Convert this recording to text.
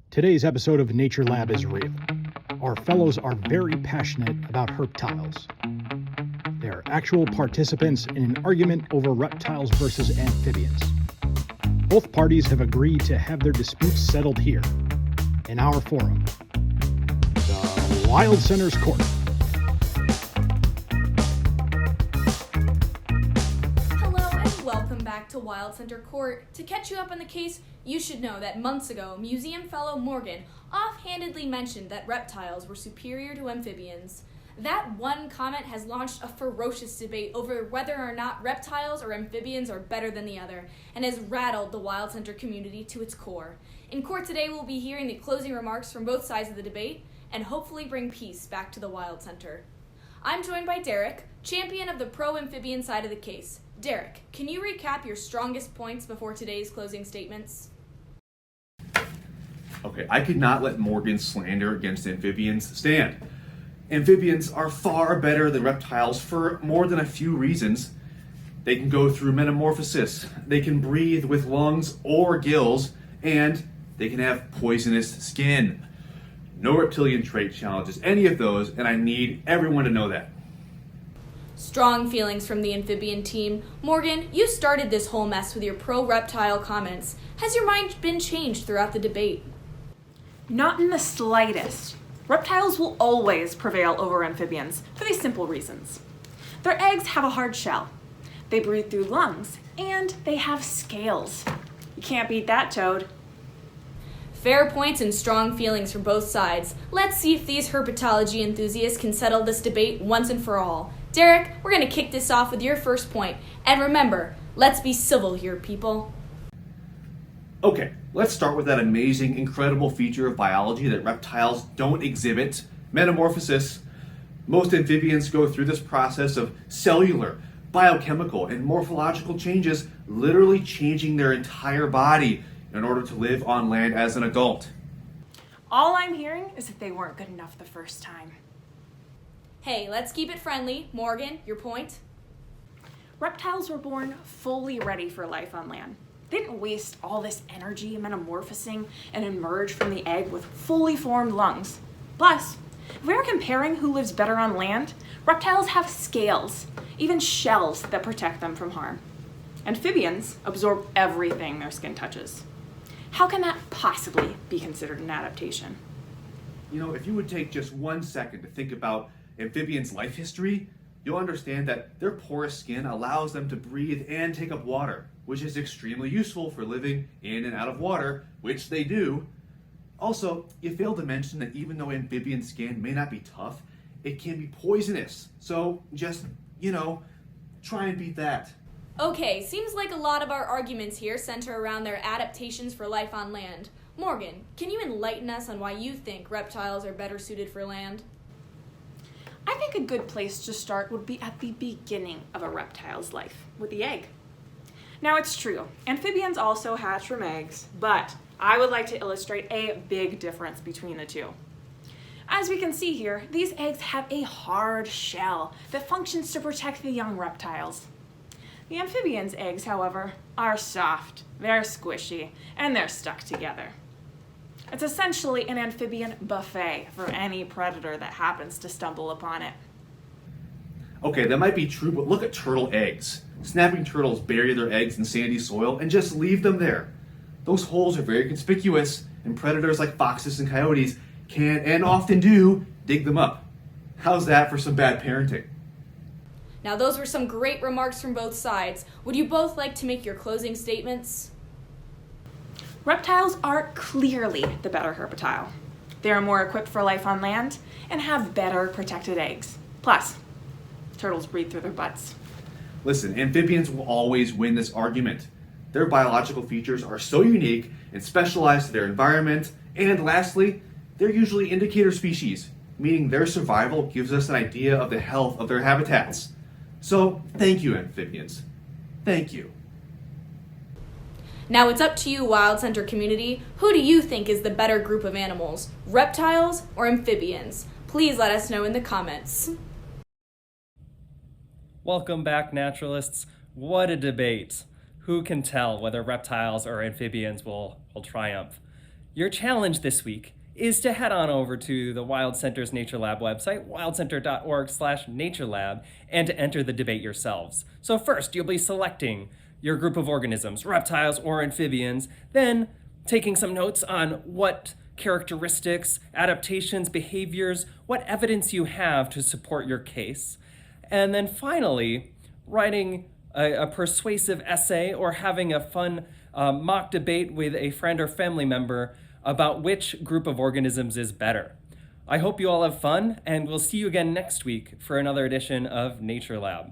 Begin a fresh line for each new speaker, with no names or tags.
Today's episode of Nature Lab is real. Our fellows are very passionate about reptiles. They are actual participants in an argument over reptiles versus amphibians. Both parties have agreed to have their disputes settled here, in our forum, the Wild Center's Court.
Hello and welcome back to Wild Center Court. To catch you up on the case, you should know that months ago, museum fellow Morgan offhandedly mentioned that reptiles were superior to amphibians. That one comment has launched a ferocious debate over whether or not reptiles or amphibians are better than the other, and has rattled the Wild Center community to its core. In court today, we'll be hearing the closing remarks from both sides of the debate, and hopefully bring peace back to the Wild Center. I'm joined by Derek, champion of the pro-amphibian side of the case. Derek, can you recap your strongest points before today's closing statements?
Okay, I could not let Morgan's slander against amphibians stand. Amphibians are far better than reptiles for more than a few reasons. They can go through metamorphosis, they can breathe with lungs or gills, and they can have poisonous skin. No reptilian trait challenges any of those, and I need everyone to know that.
Strong feelings from the amphibian team. Morgan, you started this whole mess with your pro-reptile comments. Has your mind been changed throughout the debate?
Not in the slightest. Reptiles will always prevail over amphibians for these simple reasons. Their eggs have a hard shell. They breathe through lungs, and they have scales. You can't beat that, Toad.
Fair points and strong feelings from both sides. Let's see if these herpetology enthusiasts can settle this debate once and for all. Derek, we're going to kick this off with your first point. And remember, let's be civil here, people.
Okay, let's start with that amazing, incredible feature of biology that reptiles don't exhibit, metamorphosis. Most amphibians go through this process of cellular, biochemical, and morphological changes, literally changing their entire body in order to live on land as an adult.
All I'm hearing is that they weren't good enough the first time.
Hey, let's keep it friendly. Morgan, your point?
Reptiles were born fully ready for life on land. They didn't waste all this energy metamorphosing and emerge from the egg with fully formed lungs. Plus, if we are comparing who lives better on land, reptiles have scales, even shells that protect them from harm. Amphibians absorb everything their skin touches. How can that possibly be considered an adaptation?
You know, if you would take just 1 second to think about amphibians' life history, you'll understand that their porous skin allows them to breathe and take up water, which is extremely useful for living in and out of water, which they do. Also, you failed to mention that even though amphibian skin may not be tough, it can be poisonous. So just, try and beat that.
Okay, seems like a lot of our arguments here center around their adaptations for life on land. Morgan, can you enlighten us on why you think reptiles are better suited for land?
I think a good place to start would be at the beginning of a reptile's life, with the egg. Now it's true, amphibians also hatch from eggs, but I would like to illustrate a big difference between the two. As we can see here, these eggs have a hard shell that functions to protect the young reptiles. The amphibians' eggs, however, are soft, they're squishy, and they're stuck together. It's essentially an amphibian buffet for any predator that happens to stumble upon it.
Okay, that might be true, but look at turtle eggs. Snapping turtles bury their eggs in sandy soil and just leave them there. Those holes are very conspicuous, and predators like foxes and coyotes can, and often do, dig them up. How's that for some bad parenting?
Now those were some great remarks from both sides. Would you both like to make your closing statements?
Reptiles are clearly the better herpetile. They are more equipped for life on land and have better protected eggs. Plus, turtles breathe through their butts.
Listen, amphibians will always win this argument. Their biological features are so unique and specialized to their environment, and lastly, they're usually indicator species, meaning their survival gives us an idea of the health of their habitats. So, thank you, amphibians. Thank you.
Now it's up to you, Wild Center community. Who do you think is the better group of animals, reptiles or amphibians? Please let us know in the comments.
Welcome back, naturalists. What a debate. Who can tell whether reptiles or amphibians will triumph? Your challenge this week is to head on over to the Wild Center's Nature Lab website, wildcenter.org/naturelab, and to enter the debate yourselves. So first, you'll be selecting your group of organisms, reptiles or amphibians, then taking some notes on what characteristics, adaptations, behaviors, what evidence you have to support your case. And then finally, writing a persuasive essay or having a fun mock debate with a friend or family member about which group of organisms is better. I hope you all have fun, and we'll see you again next week for another edition of Nature Lab.